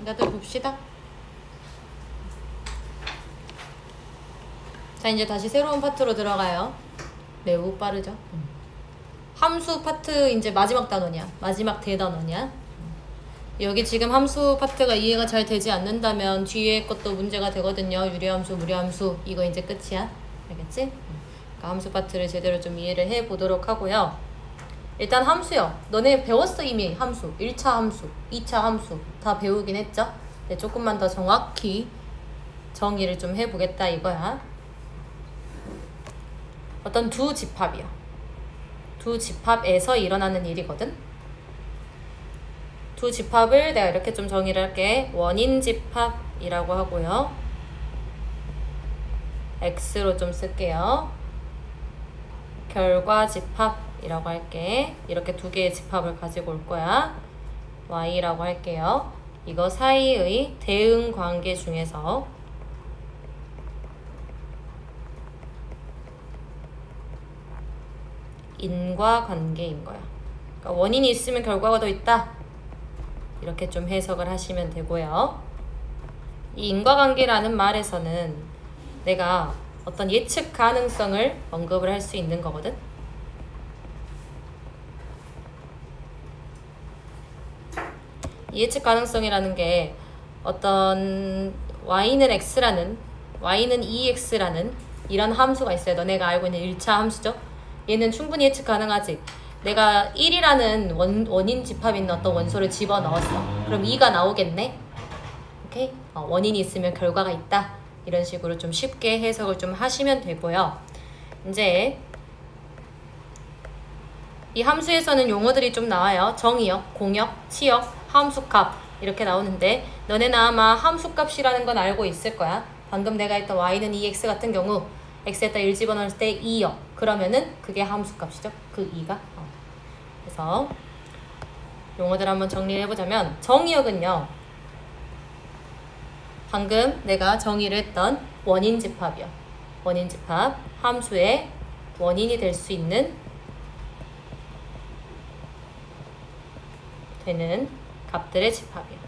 다들 봅시다. 자, 이제 다시 새로운 파트로 들어가요. 매우 빠르죠? 함수 파트 이제 마지막 단원이야. 마지막 대단원이야. 여기 지금 함수 파트가 이해가 잘 되지 않는다면 뒤에 것도 문제가 되거든요. 유리함수, 무리함수. 이거 이제 끝이야. 알겠지? 그러니까 함수 파트를 제대로 좀 이해를 해보도록 하고요. 일단 함수요. 너네 배웠어 이미 함수. 1차 함수, 2차 함수 다 배우긴 했죠? 네, 조금만 더 정확히 정의를 좀 해보겠다 이거야. 어떤 두 집합이야. 두 집합에서 일어나는 일이거든. 두 집합을 내가 이렇게 좀 정의를 할게. 원인 집합이라고 하고요. X로 좀 쓸게요. 결과 집합이라고 할게. 이렇게 두 개의 집합을 가지고 올 거야. Y라고 할게요. 이거 사이의 대응 관계 중에서 인과관계인 거야. 그러니까 원인이 있으면 결과가 더 있다. 이렇게 좀 해석을 하시면 되고요. 이 인과관계라는 말에서는 내가 어떤 예측 가능성을 언급을 할 수 있는 거거든. 예측 가능성이라는 게 어떤 y는 x라는 y는 2x라는 이런 함수가 있어요. 너네가 알고 있는 1차 함수죠. 얘는 충분히 예측 가능하지. 내가 1이라는 원인 집합 있는 어떤 원소를 집어넣었어. 그럼 2가 나오겠네. 오케이? 원인이 있으면 결과가 있다. 이런 식으로 좀 쉽게 해석을 좀 하시면 되고요. 이제 이 함수에서는 용어들이 좀 나와요. 정의역, 공역, 치역, 함수값 이렇게 나오는데 너네는 아마 함수값이라는 건 알고 있을 거야. 방금 내가 했던 y는 2x 같은 경우 x에다 1 집어넣을 때 2요. 그러면은 그게 함수값이죠. 그 2가. 그래서 용어들 한번 정리를 해보자면 정의역은요. 방금 내가 정의를 했던 원인 집합이요. 원인 집합. 함수의 원인이 될 수 있는 되는 값들의 집합이요.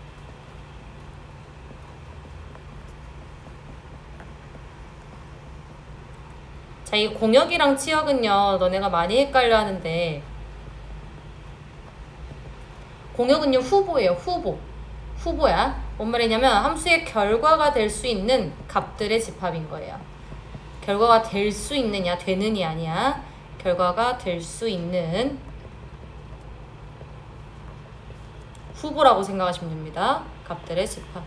자, 이 공역이랑 치역은요. 너네가 많이 헷갈려 하는데 공역은요. 후보예요. 후보야. 뭔 말이냐면 함수의 결과가 될 수 있는 값들의 집합인 거예요. 결과가 될 수 있느냐 되는이 아니야. 결과가 될 수 있는 후보라고 생각하시면 됩니다. 값들의 집합.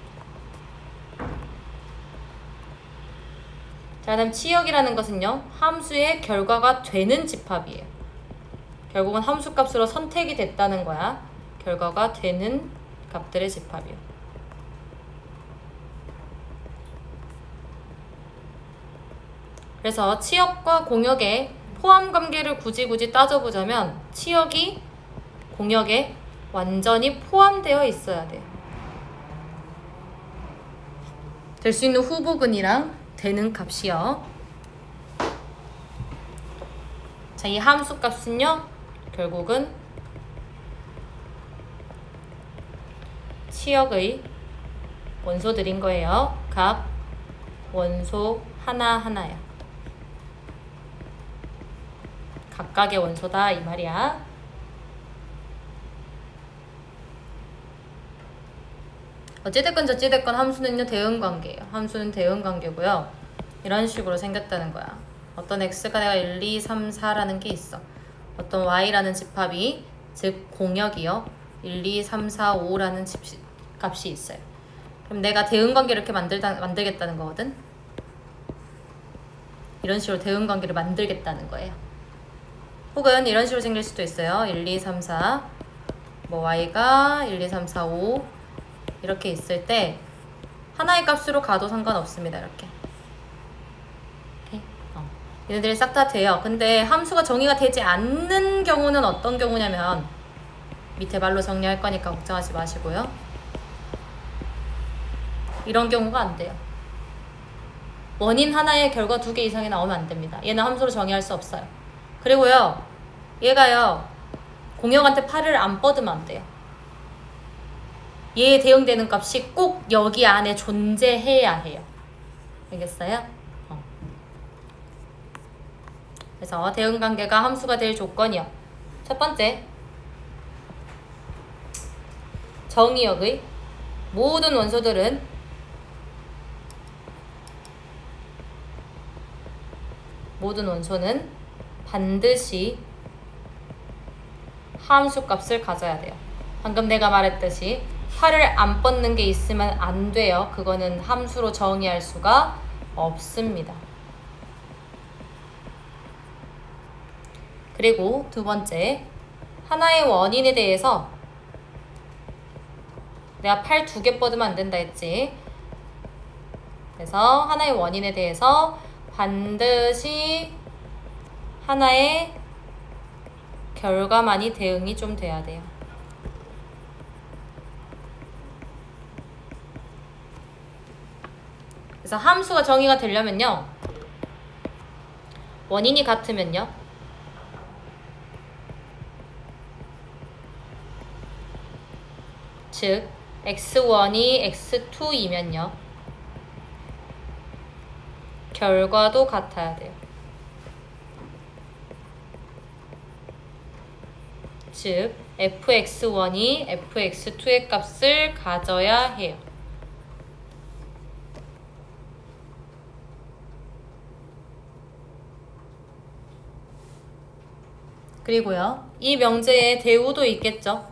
자, 다음 치역이라는 것은요. 함수의 결과가 되는 집합이에요. 결국은 함수값으로 선택이 됐다는 거야. 결과가 되는 값들의 집합이에요. 그래서 치역과 공역의 포함관계를 굳이 따져보자면 치역이 공역에 완전히 포함되어 있어야 돼요. 될 수 있는 후보근이랑 되는 값이요. 자, 이 함수값은요. 결국은 치역의 원소들인 거예요. 각 원소 하나하나야. 각각의 원소다 이 말이야. 어찌됐건 저찌됐건 함수는요. 대응관계예요. 함수는 대응관계고요. 이런 식으로 생겼다는 거야. 어떤 x가 내가 1, 2, 3, 4라는 게 있어. 어떤 y라는 집합이 즉 공역이요. 1, 2, 3, 4, 5라는 값이 있어요. 그럼 내가 대응관계를 이렇게 만들겠다는 거거든. 이런 식으로 대응관계를 만들겠다는 거예요. 혹은 이런 식으로 생길 수도 있어요. 1, 2, 3, 4 뭐 y가 1, 2, 3, 4, 5 이렇게 있을 때 하나의 값으로 가도 상관없습니다. 이렇게. 얘네들이 싹 다 돼요. 근데 함수가 정의가 되지 않는 경우는 어떤 경우냐면 밑에 말로 정리할 거니까 걱정하지 마시고요. 이런 경우가 안 돼요. 원인 하나에 결과 2개 이상이 나오면 안 됩니다. 얘는 함수로 정의할 수 없어요. 그리고요. 얘가요. 공역한테 팔을 안 뻗으면 안 돼요. 얘에 대응되는 값이 꼭 여기 안에 존재해야 해요. 알겠어요? 그래서 대응관계가 함수가 될 조건이요. 첫 번째, 정의역의 모든 원소들은 모든 원소는 반드시 함수값을 가져야 돼요. 방금 내가 말했듯이 팔을 안 뻗는 게 있으면 안 돼요. 그거는 함수로 정의할 수가 없습니다. 그리고 두 번째, 하나의 원인에 대해서 내가 팔 2개 뻗으면 안 된다 했지. 그래서 하나의 원인에 대해서 반드시 하나의 결과만이 대응이 좀 돼야 돼요. 그래서 함수가 정의가 되려면요, 원인이 같으면요, 즉 x1이 x2이면요 결과도 같아야 돼요. 즉 fx1이 fx2의 값을 가져야 해요. 그리고요, 이 명제에 대우도 있겠죠.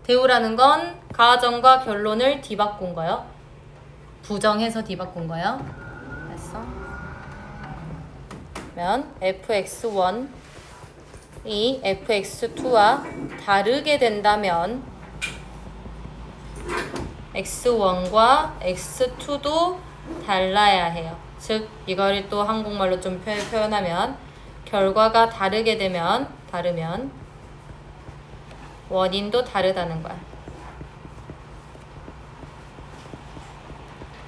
대우라는 건 가정과 결론을 뒤바꾼 거요. 부정해서 뒤바꾼 거요. 됐어? 그러면 fx1이 fx2와 다르게 된다면 x1과 x2도 달라야 해요. 즉 이거를 또 한국말로 좀 표현하면 결과가 다르면 원인도 다르다는 거야.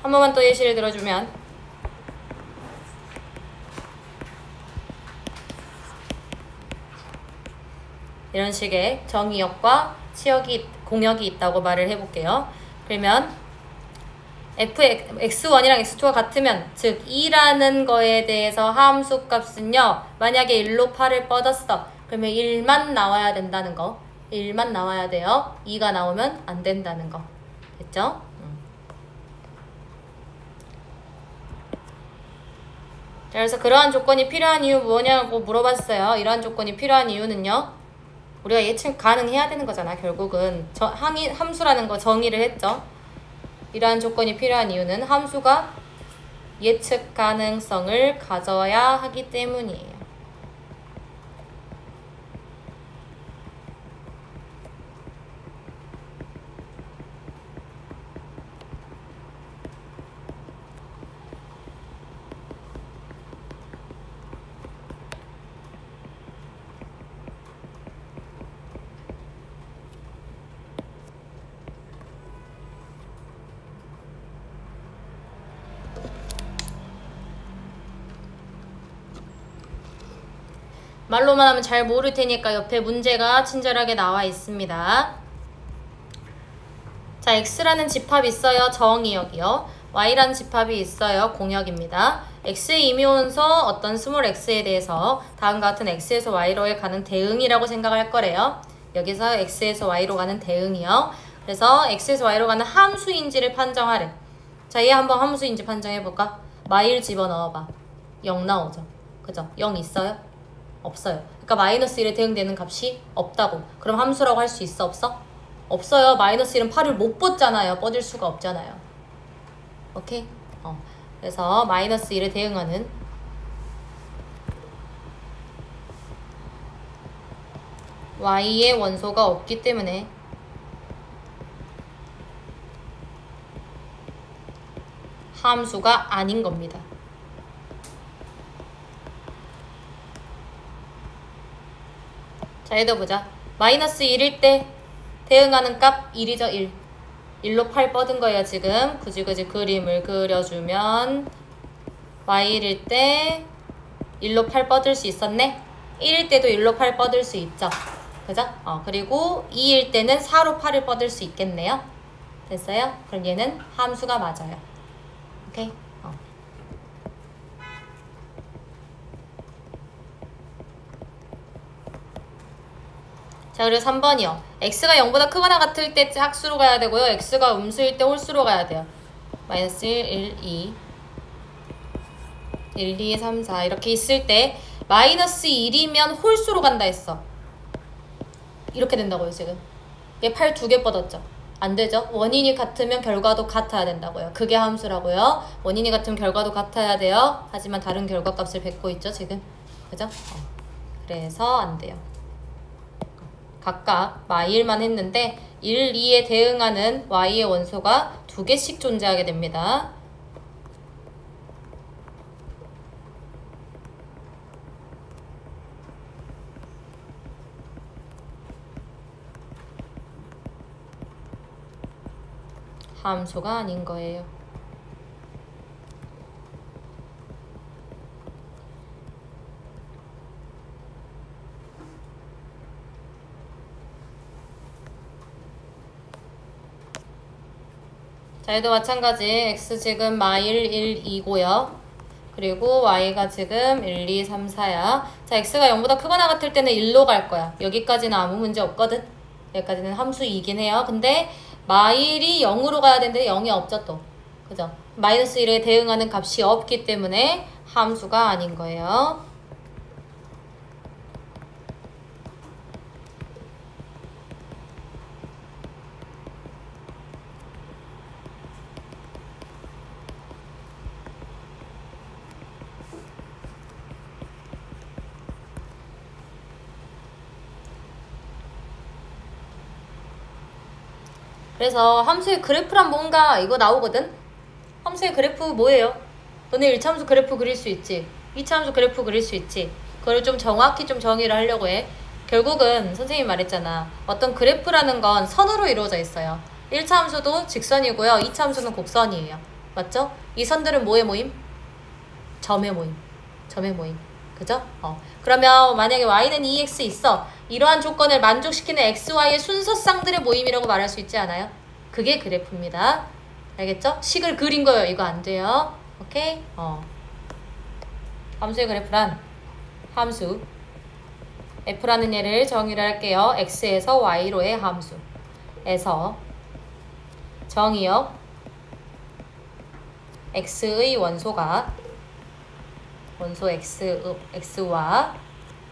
한 번만 또 예시를 들어주면, 이런 식의 정의역과 공역이 있다고 말을 해볼게요. 그러면 x1이랑 x2가 같으면, 즉 2라는 거에 대해서 함수값은요, 만약에 1로 팔을 뻗었어. 그러면 1만 나와야 된다는 거. 1만 나와야 돼요. 2가 나오면 안 된다는 거. 됐죠? 자, 그래서 그러한 조건이 필요한 이유 뭐냐고 물어봤어요. 이러한 조건이 필요한 이유는요, 우리가 예측 가능해야 되는 거잖아. 결국은 함수라는 거 정의를 했죠. 이러한 조건이 필요한 이유는 함수가 예측 가능성을 가져야 하기 때문이에요. 말로만 하면 잘 모를 테니까 옆에 문제가 친절하게 나와 있습니다. 자, x라는 집합이 있어요. 정의역이요. y라는 집합이 있어요. 공역입니다. x의 임의원소 어떤 스몰 x에 대해서 다음과 같은 x에서 y로 가는 대응이라고 생각할 거래요. 여기서 x에서 y로 가는 대응이요. 그래서 x에서 y로 가는 함수인지를 판정하래. 자, 얘 한번 함수인지 판정해볼까? 마일 집어넣어봐. 0 나오죠. 그죠? 0 있어요? 없어요. 그러니까 마이너스 1에 대응되는 값이 없다고. 그럼 함수라고 할 수 있어? 없어? 없어요. 마이너스 1은 8을 못 뻗잖아요. 뻗을 수가 없잖아요. 오케이? 그래서 마이너스 1에 대응하는 y의 원소가 없기 때문에 함수가 아닌 겁니다. 자, 읽어보자. 마이너스 1일 때 대응하는 값 1이죠. 1. 1로 8 뻗은 거예요. 지금 굳이 그림을 그려주면 y1일 때 1로 8 뻗을 수 있었네. 1일 때도 1로 8 뻗을 수 있죠. 그죠? 그리고 2일 때는 4로 8을 뻗을 수 있겠네요. 됐어요? 그럼 얘는 함수가 맞아요. 오케이? 자, 그리고 3번이요. x가 0보다 크거나 같을 때 짝수로 가야 되고요. x가 음수일 때 홀수로 가야 돼요. 마이너스 1, 1, 2 1, 2, 3, 4 이렇게 있을 때 마이너스 1이면 홀수로 간다 했어. 이렇게 된다고요, 지금. 얘 8 2개 뻗었죠? 안 되죠? 원인이 같으면 결과도 같아야 된다고요. 그게 함수라고요. 원인이 같으면 결과도 같아야 돼요. 하지만 다른 결과값을 뱉고 있죠, 지금. 그죠? 그래서 안 돼요. 각각 마일만 했는데 1, 2에 대응하는 y의 원소가 2개씩 존재하게 됩니다. 함수가 아닌 거예요. 자, 얘도 마찬가지. x 지금 마일 1, 2고요. 그리고 y가 지금 1, 2, 3, 4야. 자, x가 0보다 크거나 같을 때는 1로 갈 거야. 여기까지는 아무 문제 없거든. 여기까지는 함수 2긴 해요. 근데 마일이 0으로 가야 되는데 0이 없죠, 또. 그죠? 마이너스 1에 대응하는 값이 없기 때문에 함수가 아닌 거예요. 그래서 함수의 그래프란 뭔가 이거 나오거든? 함수의 그래프 뭐예요? 너네 1차 함수 그래프 그릴 수 있지? 2차 함수 그래프 그릴 수 있지? 그걸 좀 정확히 좀 정의를 하려고 해. 결국은 선생님이 말했잖아. 어떤 그래프라는 건 선으로 이루어져 있어요. 1차 함수도 직선이고요. 2차 함수는 곡선이에요. 맞죠? 이 선들은 뭐의 모임? 점의 모임. 점의 모임. 그죠? 그러면 만약에 y는 2x 있어. 이러한 조건을 만족시키는 x, y의 순서쌍들의 모임이라고 말할 수 있지 않아요? 그게 그래프입니다. 알겠죠? 식을 그린 거예요. 이거 안 돼요. 오케이? 함수의 그래프란 함수 f라는 얘를 정의를 할게요. x에서 y로의 함수에서 정의역 x의 원소가 원소 x와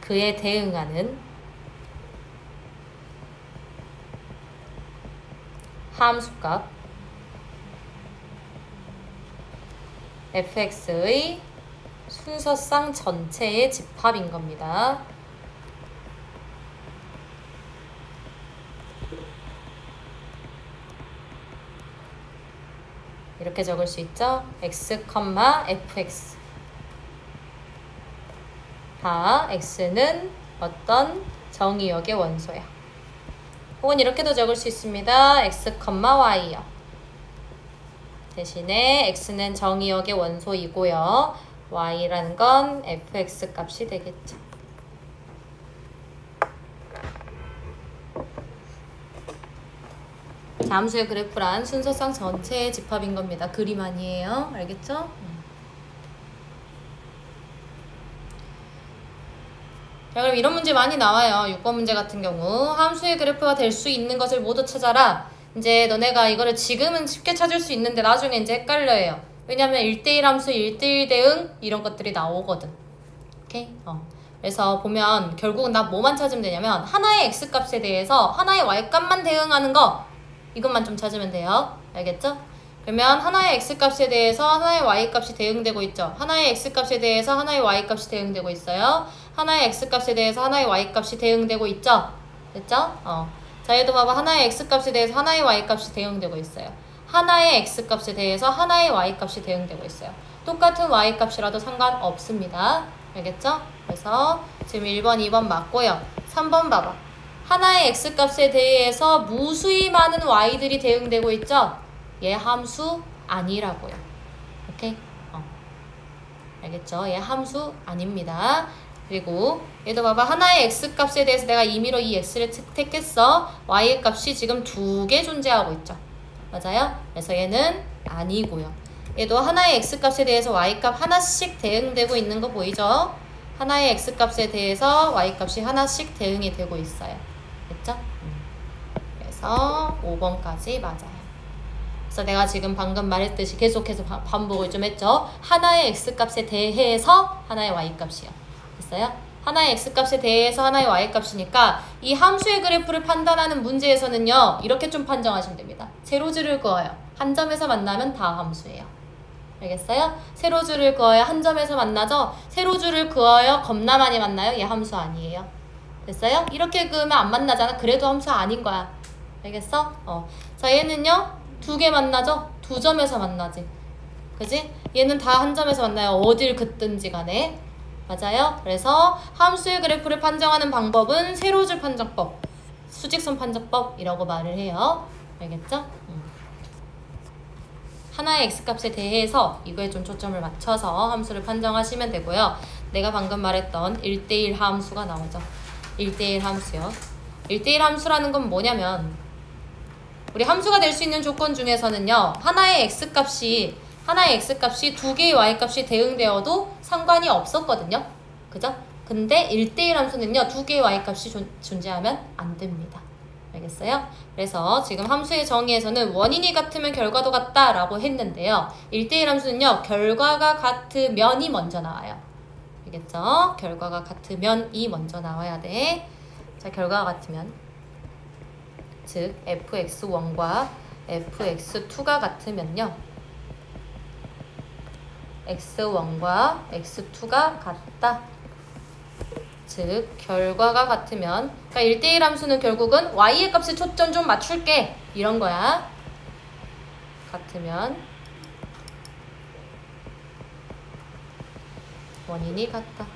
그에 대응하는 함수값 fx의 순서쌍 전체의 집합인 겁니다. 이렇게 적을 수 있죠? x, fx 다 x는 어떤 정의역의 원소야. 혹은 이렇게도 적을 수 있습니다. x, y요. 대신에 x는 정의역의 원소이고요. y라는 건 fx 값이 되겠죠. 함수의 그래프란 순서쌍 전체의 집합인 겁니다. 그림 아니에요. 알겠죠? 자, 그럼 이런 문제 많이 나와요. 6번 문제 같은 경우 함수의 그래프가 될 수 있는 것을 모두 찾아라. 이제 너네가 이거를 지금은 쉽게 찾을 수 있는데 나중에 이제 헷갈려요. 왜냐면 1대1 함수, 1대1 대응 이런 것들이 나오거든. 오케이? 그래서 보면 결국은 나 뭐만 찾으면 되냐면 하나의 x값에 대해서 하나의 y값만 대응하는 거 이것만 좀 찾으면 돼요. 알겠죠? 그러면 하나의 x값에 대해서 하나의 y값이 대응되고 있죠. 하나의 x값에 대해서 하나의 y값이 대응되고 있어요. 하나의 x값에 대해서 하나의 y값이 대응되고 있죠. 됐죠? 자, 얘도 봐봐. 하나의 x값에 대해서 하나의 y값이 대응되고 있어요. 하나의 x값에 대해서 하나의 y값이 대응되고 있어요. 똑같은 y값이라도 상관없습니다. 알겠죠? 그래서 지금 1번, 2번 맞고요. 3번 봐봐. 하나의 x값에 대해서 무수히 많은 y들이 대응되고 있죠? 얘 함수 아니라고요. 오케이? 알겠죠? 얘 함수 아닙니다. 그리고 얘도 봐봐. 하나의 x값에 대해서 내가 임의로 이 x를 택했어. y의 값이 지금 2개 존재하고 있죠. 맞아요? 그래서 얘는 아니고요. 얘도 하나의 x값에 대해서 y값 하나씩 대응되고 있는 거 보이죠? 하나의 x값에 대해서 y값이 하나씩 대응이 되고 있어요. 됐죠? 그래서 5번까지 맞아요. 그래서 내가 지금 방금 말했듯이 계속해서 반복을 좀 했죠. 하나의 x값에 대해서 하나의 y값이요. 됐어요? 하나의 x값에 대해서 하나의 y값이니까 이 함수의 그래프를 판단하는 문제에서는요. 이렇게 좀 판정하시면 됩니다. 세로줄을 그어요. 한 점에서 만나면 다 함수예요. 알겠어요? 세로줄을 그어야 한 점에서 만나죠? 세로줄을 그어요. 겁나 많이 만나요? 얘 함수 아니에요. 됐어요? 이렇게 그으면 안 만나잖아. 그래도 함수 아닌 거야. 알겠어? 자, 얘는요. 2개 만나죠? 2점에서 만나지. 그지? 얘는 다 한 점에서 만나요. 어딜 긋든지 간에. 맞아요? 그래서 함수의 그래프를 판정하는 방법은 세로줄 판정법, 수직선 판정법이라고 말을 해요. 알겠죠? 하나의 x값에 대해서 이거에 좀 초점을 맞춰서 함수를 판정하시면 되고요. 내가 방금 말했던 1대1 함수가 나오죠. 1대1 함수요. 1대1 함수라는 건 뭐냐면 우리 함수가 될 수 있는 조건 중에서는요. 하나의 x값이 2개의 y값이 대응되어도 상관이 없었거든요. 그죠? 근데 1대1 함수는요. 2개의 y값이 존재하면 안 됩니다. 알겠어요? 그래서 지금 함수의 정의에서는 원인이 같으면 결과도 같다 라고 했는데요. 1대1 함수는요. 결과가 같으면이 먼저 나와요. 알겠죠? 결과가 같으면이 먼저 나와야 돼. 자, 결과가 같으면 즉 fx1과 fx2가 같으면요. x1과 x2가 같다. 즉 결과가 같으면 그러니까 1대1 함수는 결국은 y의 값에 초점 좀 맞출게 이런 거야. 같으면 원인이 같다.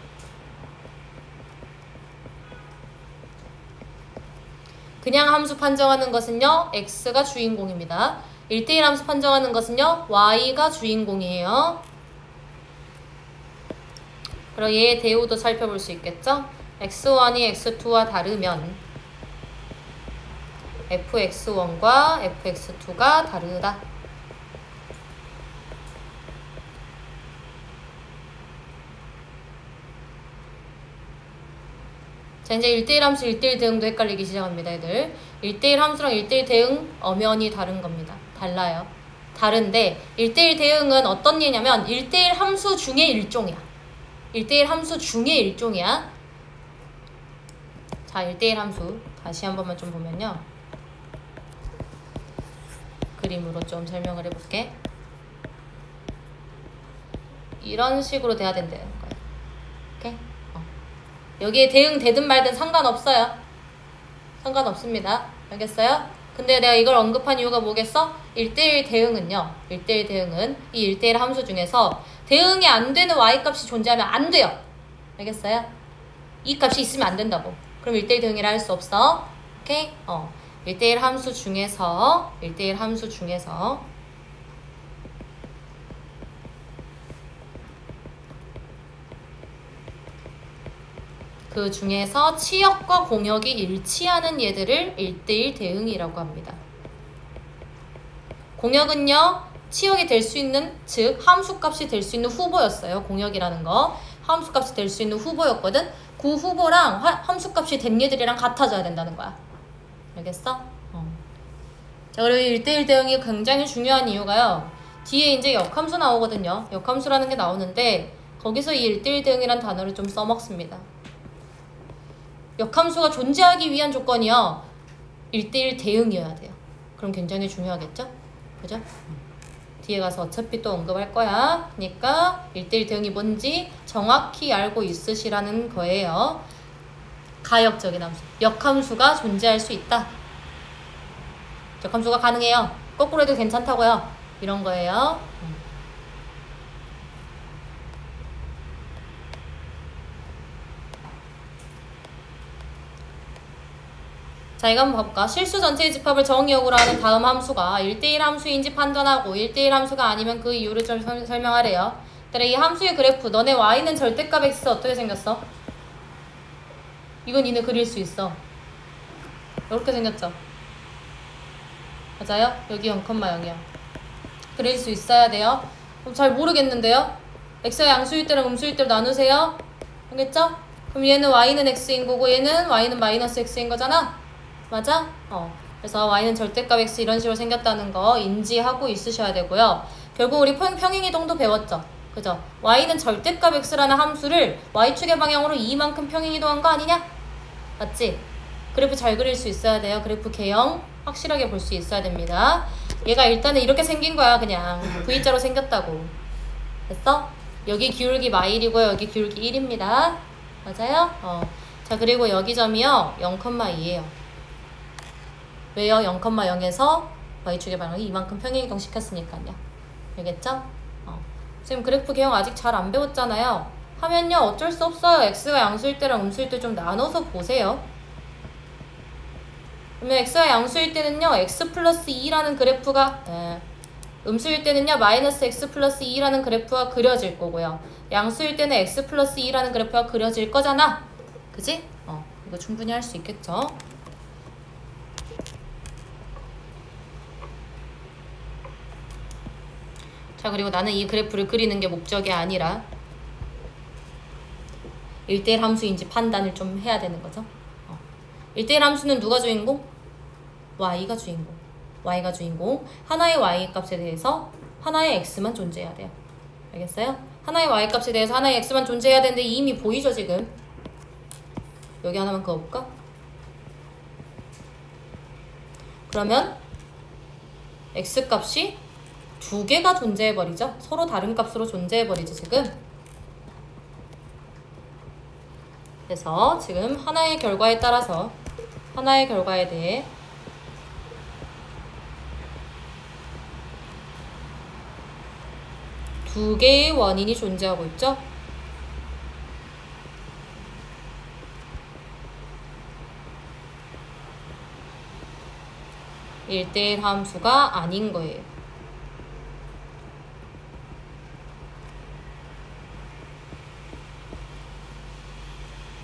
그냥 함수 판정하는 것은요. x가 주인공입니다. 1대1 함수 판정하는 것은요. y가 주인공이에요. 그럼 얘의 대우도 살펴볼 수 있겠죠? x1이 x2와 다르면 fx1과 fx2가 다르다. 자, 이제 1대1 함수 1대1 대응도 헷갈리기 시작합니다, 애들. 1대1 함수랑 1대1 대응 엄연히 다른 겁니다. 달라요. 다른데 1대1 대응은 어떤 예냐면 1대1 함수 중에 일종이야. 1대1 함수 중에 일종이야. 자, 1대1 함수 다시 한 번만 좀 보면요. 그림으로 좀 설명을 해볼게. 이런 식으로 돼야 된다는 거예요. 오케이? 여기에 대응 되든 말든 상관없어요. 상관없습니다. 알겠어요? 근데 내가 이걸 언급한 이유가 뭐겠어? 1대1 대응은요. 1대1 대응은 이 1대1 함수 중에서 대응이 안 되는 y값이 존재하면 안 돼요. 알겠어요? 이 값이 있으면 안 된다고. 그럼 1대1 대응이라 할 수 없어. 오케이? 1대1 함수 중에서 그 중에서 치역과 공역이 일치하는 얘들을 1대1 대응이라고 합니다. 공역은요. 치역이 될 수 있는, 즉 함수값이 될 수 있는 후보였어요. 공역이라는 거. 함수값이 될 수 있는 후보였거든. 그 후보랑 함수값이 된 얘들이랑 같아져야 된다는 거야. 알겠어? 자, 그리고 1대1 대응이 굉장히 중요한 이유가요. 뒤에 이제 역함수 나오거든요. 역함수라는 게 나오는데 거기서 이 1대1 대응이란 단어를 좀 써먹습니다. 역함수가 존재하기 위한 조건이요. 1대1 대응이어야 돼요. 그럼 굉장히 중요하겠죠? 그죠? 뒤에 가서 어차피 또 언급할 거야. 그러니까 1대1 대응이 뭔지 정확히 알고 있으시라는 거예요. 가역적인 함수. 역함수가 존재할 수 있다. 역함수가 가능해요. 거꾸로 해도 괜찮다고요. 이런 거예요. 자, 이거 한번 봐볼까? 실수 전체의 집합을 정의역으로 하는 다음 함수가 1대1 함수인지 판단하고 1대1 함수가 아니면 그 이유를 좀 설명하래요. 그래, 이 함수의 그래프, 너네 y는 절대값 x 어떻게 생겼어? 이건 니네 그릴 수 있어. 이렇게 생겼죠? 맞아요? 여기 0,0이야. 그릴 수 있어야 돼요. 그럼 잘 모르겠는데요? x가 양수일 때랑 음수일 때로 나누세요. 알겠죠? 그럼 얘는 y는 x인 거고 얘는 y는 마이너스 x인 거잖아? 맞아? 그래서 y는 절대값 x 이런 식으로 생겼다는 거 인지하고 있으셔야 되고요. 결국 우리 평행이동도 배웠죠? 그죠? y는 절대값 x라는 함수를 y축의 방향으로 이만큼 평행이동한 거 아니냐? 맞지? 그래프 잘 그릴 수 있어야 돼요. 그래프 개형 확실하게 볼 수 있어야 됩니다. 얘가 일단은 이렇게 생긴 거야. 그냥 V자로 생겼다고. 됐어? 여기 기울기 마일이고요. 여기 기울기 1입니다. 맞아요? 자, 그리고 여기 점이요 0,2예요. 왜요? 0,0에서 y축의 방향을 이만큼 평행이동 시켰으니까요. 알겠죠? 지금 그래프 개형 아직 잘 안 배웠잖아요. 하면요 어쩔 수 없어요. x가 양수일 때랑 음수일 때 좀 나눠서 보세요. 그러면 x가 양수일 때는요 x 플러스 2라는 그래프가 음수일 때는요 마이너스 x 플러스 2라는 그래프가 그려질 거고요. 양수일 때는 x 플러스 2라는 그래프가 그려질 거잖아. 그지? 이거 충분히 할 수 있겠죠? 자, 그리고 나는 이 그래프를 그리는 게 목적이 아니라 1대1 함수인지 판단을 좀 해야 되는 거죠. 1대1 함수는 누가 주인공? y가 주인공. y가 주인공. 하나의 y 값에 대해서 하나의 x만 존재해야 돼요. 알겠어요? 하나의 y 값에 대해서 하나의 x만 존재해야 되는데 이미 보이죠 지금? 여기 하나만 그어볼까? 그러면 x 값이 두 개가 존재해버리죠? 서로 다른 값으로 존재해버리죠 지금? 그래서 지금 하나의 결과에 따라서 하나의 결과에 대해 두 개의 원인이 존재하고 있죠? (1대1) 함수가 아닌 거예요.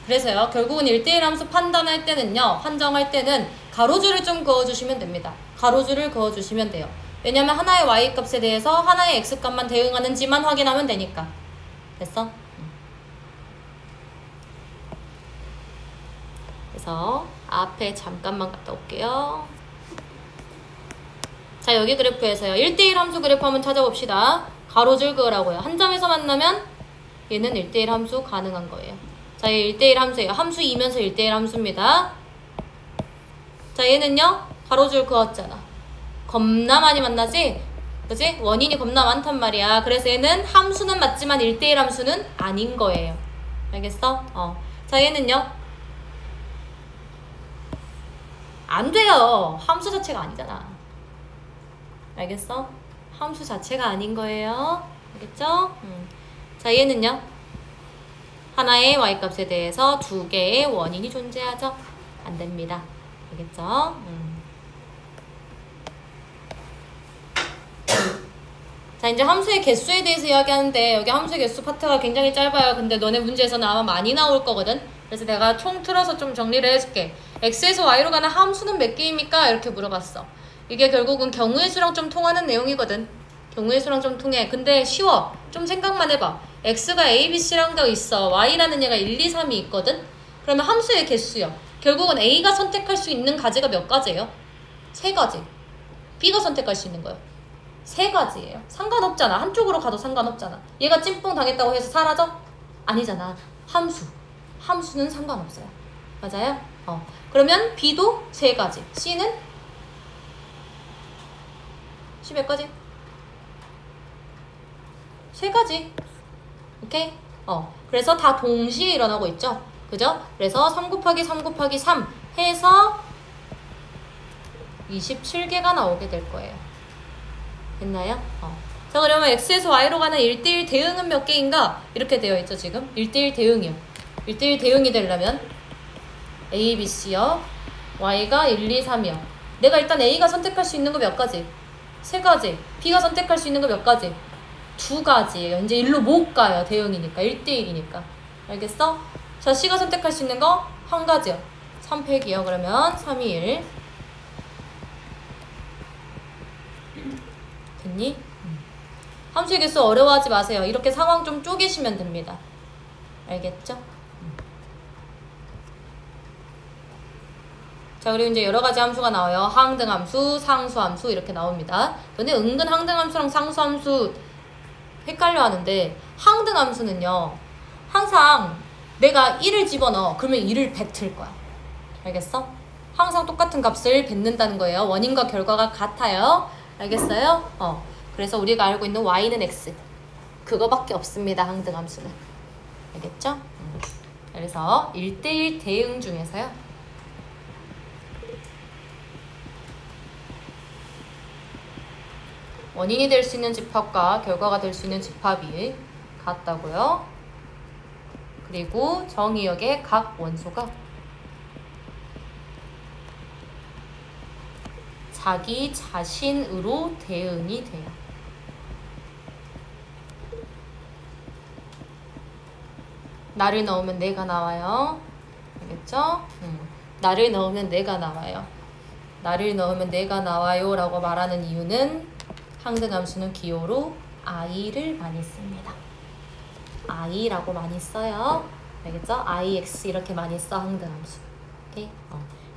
그래서요 결국은 1대1 함수 판단할 때는요 판정할 때는 가로줄을 좀 그어주시면 됩니다. 가로줄을 그어주시면 돼요. 왜냐면 하나의 y 값에 대해서 하나의 x 값만 대응하는지만 확인하면 되니까. 됐어? 그래서 앞에 잠깐만 갔다 올게요. 자, 여기 그래프에서요 1대1 함수 그래프 한번 찾아봅시다. 가로줄 그으라고요. 한 점에서 만나면 얘는 1대1 함수 가능한 거예요. 자, 얘 1대1 함수예요. 함수이면서 1대1 함수입니다. 자, 얘는요 가로줄 그었잖아. 겁나 많이 만나지? 그지? 원인이 겁나 많단 말이야. 그래서 얘는 함수는 맞지만 1대1 함수는 아닌 거예요. 알겠어? 자, 얘는요 안 돼요. 함수 자체가 아니잖아. 알겠어? 함수 자체가 아닌 거예요. 알겠죠? 자, 얘는요 하나의 y값에 대해서 두 개의 원인이 존재하죠? 안 됩니다. 알겠죠? 자, 이제 함수의 개수에 대해서 이야기하는데 여기 함수의 개수 파트가 굉장히 짧아요. 근데 너네 문제에서는 아마 많이 나올 거거든. 그래서 내가 총 틀어서 좀 정리를 해줄게. x에서 y로 가는 함수는 몇 개입니까? 이렇게 물어봤어. 이게 결국은 경우의 수랑 좀 통하는 내용이거든. 경우의 수랑 좀 통해. 근데 쉬워. 좀 생각만 해봐. x가 a, b, c랑 더 있어. y라는 얘가 1, 2, 3이 있거든. 그러면 함수의 개수요. 결국은 a가 선택할 수 있는 가지가 몇 가지예요? 세 가지. b가 선택할 수 있는 거예요. 세 가지예요. 상관없잖아. 한쪽으로 가도 상관없잖아. 얘가 찐뽕 당했다고 해서 사라져? 아니잖아. 함수는 상관없어요. 맞아요? 그러면 b도 세 가지. c는 c 몇 가지? 세 가지. 오케이? 그래서 다 동시에 일어나고 있죠? 그죠? 그래서 3 곱하기 3 곱하기 3 해서 27개가 나오게 될 거예요. 됐나요? 자, 그러면 x에서 y로 가는 1대1 대응은 몇 개인가? 이렇게 되어 있죠, 지금? 1대1 대응이요. 1대1 대응이 되려면 a, b, c요. y가 1, 2, 3이요. 내가 일단 a가 선택할 수 있는 거 몇 가지? 세 가지. b가 선택할 수 있는 거 몇 가지? 두 가지예요. 이제 일로 못 가요. 대응이니까. 1대1이니까. 알겠어? 자, c가 선택할 수 있는 거 한 가지요. 3 팩이요. 그러면 3, 2, 1. 됐니? 함수의 개수 어려워하지 마세요. 이렇게 상황 좀 쪼개시면 됩니다. 알겠죠? 자, 그리고 이제 여러 가지 함수가 나와요. 항등함수, 상수함수 이렇게 나옵니다. 근데 은근 항등함수랑 상수함수 헷갈려 하는데, 항등함수는요, 항상 내가 1을 집어넣어. 그러면 1을 뱉을 거야. 알겠어? 항상 똑같은 값을 뱉는다는 거예요. 원인과 결과가 같아요. 알겠어요? 그래서 우리가 알고 있는 y는 x. 그거밖에 없습니다. 항등함수는. 알겠죠? 그래서 1대1 대응 중에서요. 원인이 될 수 있는 집합과 결과가 될 수 있는 집합이 같다고요. 그리고 정의역의 각 원소가 자기 자신으로 대응이 돼요. 나를 넣으면 내가 나와요. 알겠죠? 나를 넣으면 내가 나와요. 나를 넣으면 내가 나와요 라고 말하는 이유는 항등함수는 기호로 i를 많이 씁니다. i라고 많이 써요. 알겠죠? ix 이렇게 많이 써 항등함수. 오케이?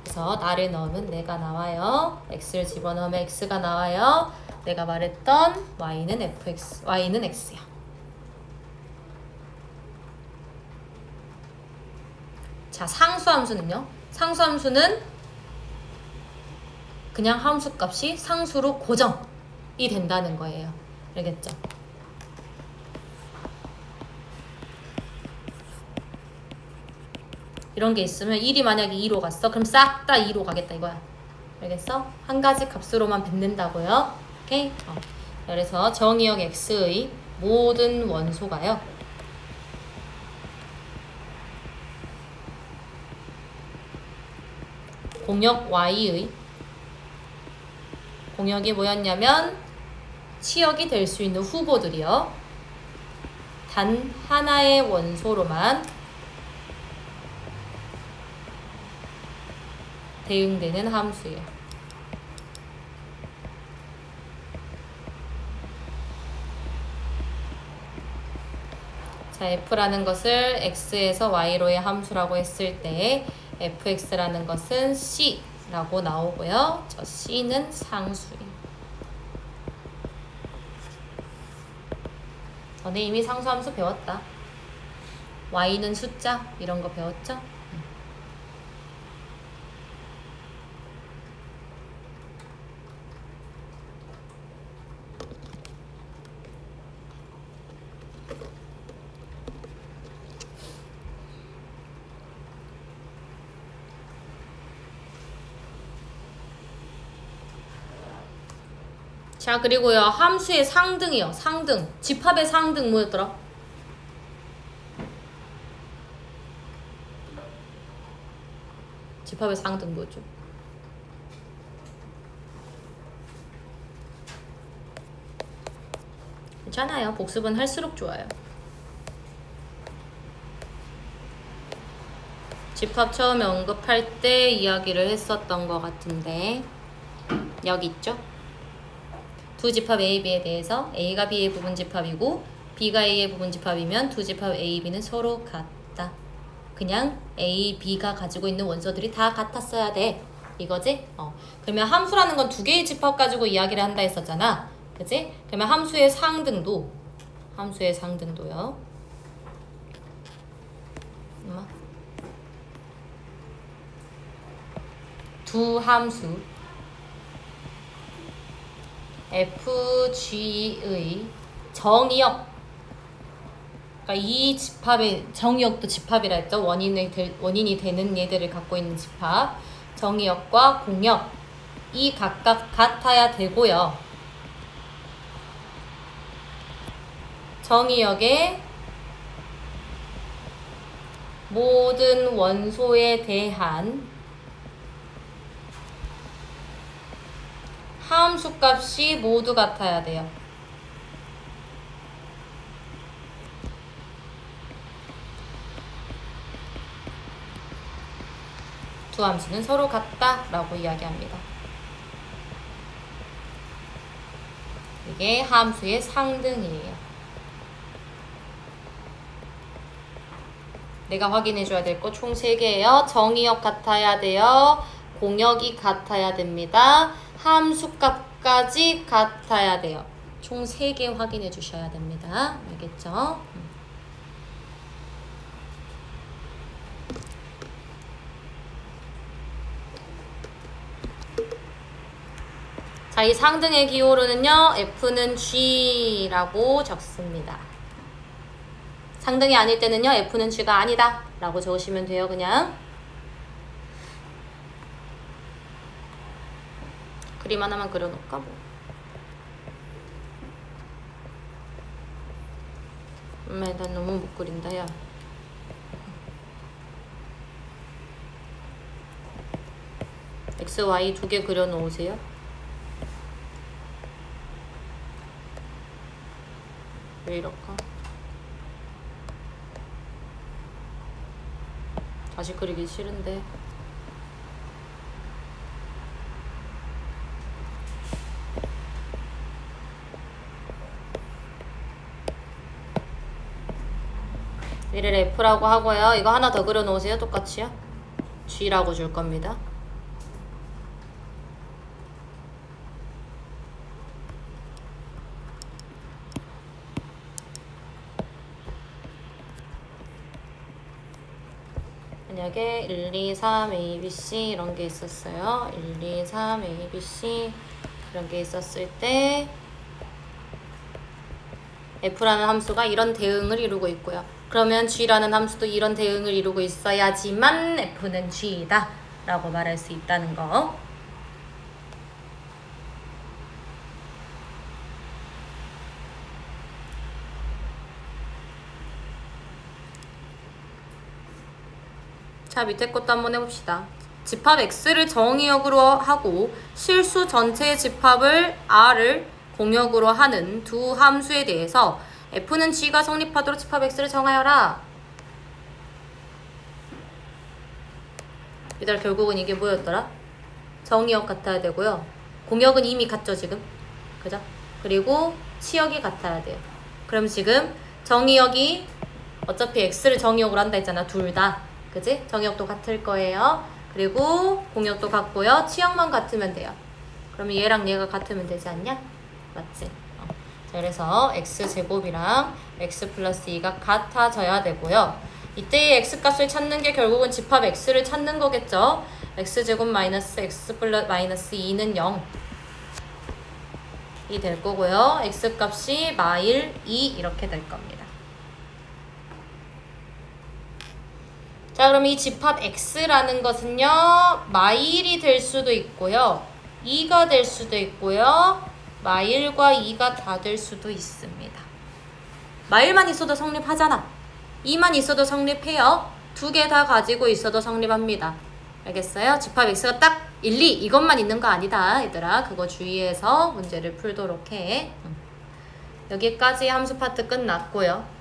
그래서 나를 넣으면 내가 나와요. x를 집어넣으면 x가 나와요. 내가 말했던 y는 fx, y는 x야. 자, 상수함수는요. 상수함수는 그냥 함수값이 상수로 고정이 된다는 거예요. 알겠죠? 이런 게 있으면 1이 만약에 2로 갔어? 그럼 싹 다 2로 가겠다 이거야. 알겠어? 한 가지 값으로만 뱉는다고요. 오케이? 그래서 정의역 x의 모든 원소가요. 공역 y의 공역이 뭐였냐면 치역이 될 수 있는 후보들이요. 단 하나의 원소로만 대응되는 함수예요. 자, f라는 것을 x에서 y로의 함수라고 했을 때 fx라는 것은 c라고 나오고요. 저 c는 상수예요. 전에 이미 상수함수 배웠다. y는 숫자 이런 거 배웠죠? 자, 그리고요. 함수의 상등이요. 상등. 집합의 상등 뭐였더라? 집합의 상등 뭐죠? 괜찮아요. 복습은 할수록 좋아요. 집합 처음에 언급할 때 이야기를 했었던 것 같은데 여기 있죠? 두 집합 A, B에 대해서 A가 B의 부분집합이고 B가 A의 부분집합이면 두 집합 A, B는 서로 같다. 그냥 A, B가 가지고 있는 원소들이 다 같았어야 돼. 이거지? 그러면 함수라는 건 두 개의 집합 가지고 이야기를 한다 했었잖아. 그치? 그러면 함수의 상등도요. 두 함수 FG의 정의역, 그러니까 이 집합의 정의역도 집합이라 했죠. 원인이 되는 얘들을 갖고 있는 집합. 정의역과 공역이 각각 같아야 되고요. 정의역의 모든 원소에 대한 함수값이 모두 같아야 돼요. 두 함수는 서로 같다 라고 이야기합니다. 이게 함수의 상등이에요. 내가 확인해줘야 될 거 총 3개예요. 정의역 같아야 돼요. 공역이 같아야 됩니다. 함수값까지 같아야 돼요. 총 3개 확인해 주셔야 됩니다. 알겠죠? 자, 이 상등의 기호로는요, F는 G라고 적습니다. 상등이 아닐 때는요, F는 G가 아니다 라고 적으시면 돼요. 그냥 그림 하나만 그려놓을까? 뭐. 난 너무 못 그린다, 야. X, Y 2개 그려놓으세요. 왜 이럴까? 다시 그리기 싫은데. 얘를 F라고 하고요. 이거 하나 더 그려놓으세요. 똑같이요. G라고 줄 겁니다. 만약에 1, 2, 3, A, B, C 이런 게 있었어요. 1, 2, 3, A, B, C 이런 게 있었을 때 F라는 함수가 이런 대응을 이루고 있고요. 그러면 G라는 함수도 이런 대응을 이루고 있어야지만 F는 G이다 라고 말할 수 있다는 거. 자, 밑에 것도 한번 해봅시다. 집합 X를 정의역으로 하고 실수 전체의 집합을 R을 공역으로 하는 두 함수에 대해서 F는 G가 성립하도록 집합 X를 정하여라. 얘들아, 결국은 이게 뭐였더라? 정의역 같아야 되고요. 공역은 이미 같죠, 지금? 그죠? 그리고 치역이 같아야 돼요. 그럼 지금 정의역이 어차피 X를 정의역으로 한다 했잖아, 둘 다. 그지? 정의역도 같을 거예요. 그리고 공역도 같고요. 치역만 같으면 돼요. 그러면 얘랑 얘가 같으면 되지 않냐? 맞지? 자, 그래서 x제곱이랑 x 플러스 2가 같아져야 되고요. 이때의 x값을 찾는 게 결국은 집합 x를 찾는 거겠죠? x제곱 마이너스 x 플러스 마이너스 2는 0이 될 거고요. x값이 마일 2 이렇게 될 겁니다. 자, 그럼 이 집합 x라는 것은요, 마일이 될 수도 있고요, 2가 될 수도 있고요, 마일과 2가 다 될 수도 있습니다. 마일만 있어도 성립하잖아. 2만 있어도 성립해요. 2개 다 가지고 있어도 성립합니다. 알겠어요? 집합 x가 딱 1, 2 이것만 있는 거 아니다, 얘들아. 그거 주의해서 문제를 풀도록 해. 여기까지 함수 파트 끝났고요.